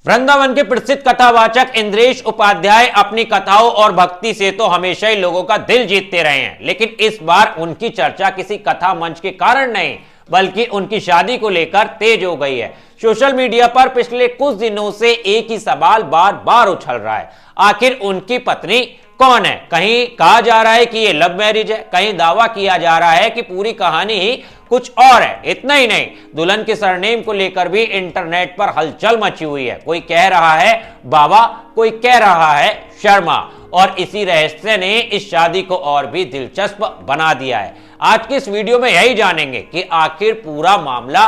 वृंदावन के प्रसिद्ध कथावाचक इंद्रेश उपाध्याय अपनी कथाओं और भक्ति से तो हमेशा ही लोगों का दिल जीतते रहे हैं, लेकिन इस बार उनकी चर्चा किसी कथा मंच के कारण नहीं बल्कि उनकी शादी को लेकर तेज हो गई है। सोशल मीडिया पर पिछले कुछ दिनों से एक ही सवाल बार बार उछल रहा है, आखिर उनकी पत्नी कौन है। कहीं कहा जा रहा है कि ये लव मैरिज है, कहीं दावा किया जा रहा है कि पूरी कहानी ही कुछ और है। इतना ही नहीं, दुल्हन के सरनेम को लेकर भी इंटरनेट पर हलचल मची हुई है। कोई कह रहा है बाबा, कोई कह रहा है शर्मा, और इसी रहस्य ने इस शादी को और भी दिलचस्प बना दिया है। आज की इस वीडियो में यही जानेंगे कि आखिर पूरा मामला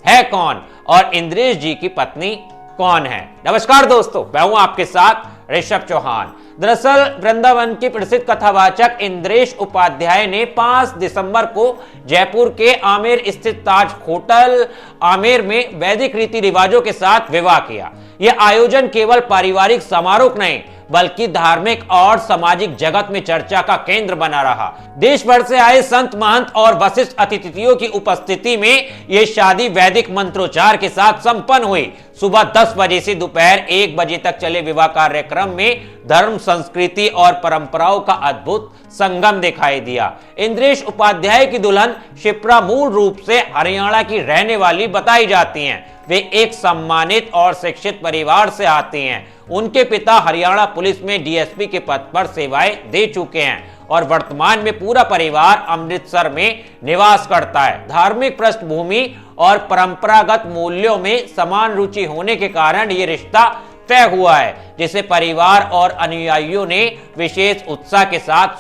है कौन और इंद्रेश जी की पत्नी कौन है। नमस्कार दोस्तों, मैं हूं आपके साथ ऋषभ चौहान। दरअसल वृंदावन के प्रसिद्ध कथावाचक इंद्रेश उपाध्याय ने 5 दिसंबर को जयपुर के आमेर स्थित ताज होटल आमेर में वैदिक रीति रिवाजों के साथ विवाह किया। यह आयोजन केवल पारिवारिक समारोह नहीं बल्कि धार्मिक और सामाजिक जगत में चर्चा का केंद्र बना रहा। देश भर से आए संत महंत और वरिष्ठ अतिथियों की उपस्थिति में यह शादी वैदिक मंत्रोच्चार के साथ संपन्न हुई। सुबह 10 बजे से दोपहर 1 बजे तक चले विवाह कार्यक्रम में धर्म, संस्कृति और परंपराओं का अद्भुत संगम दिखाई दिया। इंद्रेश उपाध्याय की दुल्हन शिप्रा मूल रूप से हरियाणा की रहने वाली बताई जाती हैं। वे एक सम्मानित और शिक्षित परिवार से आती हैं। उनके पिता हरियाणा पुलिस में डीएसपी के पद पर सेवाएं दे चुके हैं और वर्तमान में पूरा परिवार अमृतसर में निवास करता है। धार्मिक पृष्ठभूमि और परंपरागत मूल्यों में समान रुचि होने के कारण यह रिश्ता तय हुआ है, जिसे परिवार और अनुयायियों ने विशेष उत्साह के साथ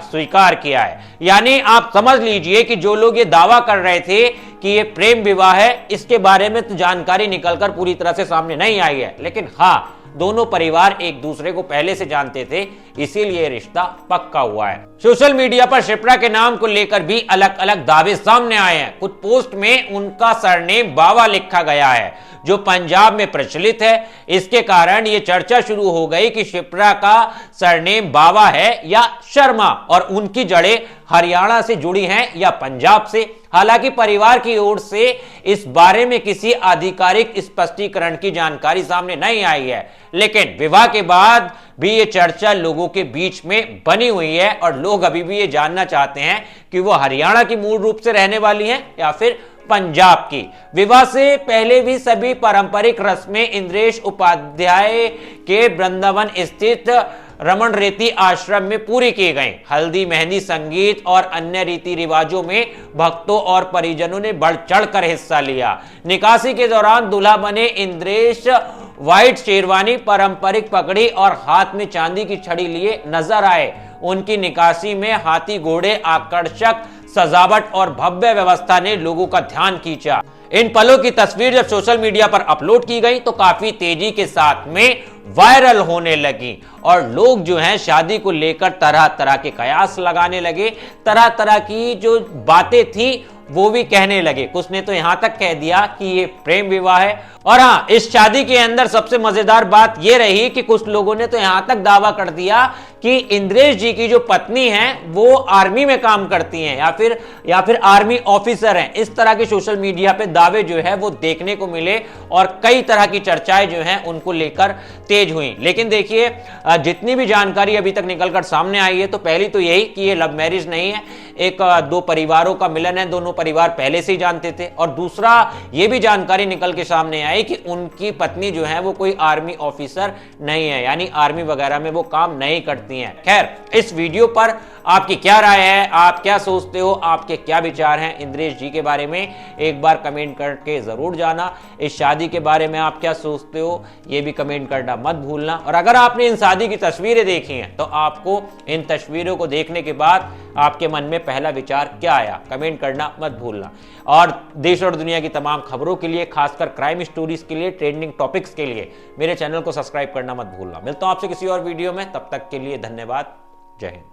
स्वीकार किया है। यानी आप समझ लीजिए कि जो लोग ये दावा कर रहे थे कि ये प्रेम विवाह है, इसके बारे में तो जानकारी निकलकर पूरी तरह से सामने नहीं आई है, लेकिन हाँ, दोनों परिवार एक दूसरे को पहले से जानते थे, इसीलिए रिश्ता पक्का हुआ है। सोशल मीडिया पर शिप्रा के नाम को लेकर भी अलग अलग दावे सामने आए हैं। कुछ पोस्ट में उनका सरनेम बावा लिखा गया है, जो पंजाब में प्रचलित है। इसके कारण यह चर्चा शुरू हो गई कि शिप्रा का सरनेम बावा है या शर्मा और उनकी जड़ें हरियाणा से जुड़ी हैं या पंजाब से। हालांकि परिवार की ओर से इस बारे में किसी आधिकारिक स्पष्टीकरण की जानकारी सामने नहीं आई है, लेकिन विवाह के बाद भी ये चर्चा लोगों के बीच में बनी हुई है और लोग अभी भी ये जानना चाहते हैं कि वो हरियाणा की मूल रूप से रहने वाली हैं या फिर पंजाब की। विवाह से पहले भी सभी पारंपरिक रस्में इंद्रेश उपाध्याय के वृंदावन स्थित रमन रेती आश्रम में पूरी की गई। हल्दी, मेहंदी, संगीत और अन्य रीति रिवाजों में भक्तों और परिजनों ने बढ़ चढ़कर हिस्सा लिया। निकासी के दौरान दूल्हा बने इंद्रेश व्हाइट शेरवानी, पारंपरिक पगड़ी और हाथ में चांदी की छड़ी लिए नजर आए। उनकी निकासी में हाथी, घोड़े, आकर्षक सजावट और भव्य व्यवस्था ने लोगों का ध्यान खींचा। इन पलों की तस्वीर जब सोशल मीडिया पर अपलोड की गई तो काफी तेजी के साथ में वायरल होने लगी और लोग जो हैं शादी को लेकर तरह तरह के कयास लगाने लगे। तरह तरह की जो बातें थी वो भी कहने लगे। कुछ ने तो यहां तक कह दिया कि ये प्रेम विवाह है। और हाँ, इस शादी के अंदर सबसे मजेदार बात यह रही कि कुछ लोगों ने तो यहां तक दावा कर दिया कि इंद्रेश जी की जो पत्नी है वो आर्मी में काम करती हैं या फिर आर्मी ऑफिसर हैं। इस तरह के सोशल मीडिया पे दावे जो है वो देखने को मिले और कई तरह की चर्चाएं जो हैं उनको लेकर तेज हुई। लेकिन देखिए, जितनी भी जानकारी अभी तक निकलकर सामने आई है तो पहली तो यही कि ये लव मैरिज नहीं है, एक दो परिवारों का मिलन है। दोनों परिवार पहले से ही जानते थे। और दूसरा ये भी जानकारी निकल के सामने आई कि उनकी पत्नी जो है वो कोई आर्मी ऑफिसर नहीं है, यानी आर्मी वगैरह में वो काम नहीं करती हैं। खैर, इस वीडियो पर आपकी क्या राय है, आप क्या सोचते हो, आपके क्या विचार हैं इंद्रेश जी के बारे में, एक बार कमेंट करके जरूर जाना। इस शादी के बारे में आप क्या सोचते हो ये भी कमेंट करना मत भूलना। और अगर आपने इन शादी की तस्वीरें देखी हैं तो आपको इन तस्वीरों को देखने के बाद आपके मन में पहला विचार क्या आया, कमेंट करना मत भूलना। और देश और दुनिया की तमाम खबरों के लिए, खासकर क्राइम स्टोरीज के लिए, ट्रेंडिंग टॉपिक्स के लिए मेरे चैनल को सब्सक्राइब करना मत भूलना। मिलता हूं आपसे किसी और वीडियो में, तब तक के लिए धन्यवाद। जय हिंद।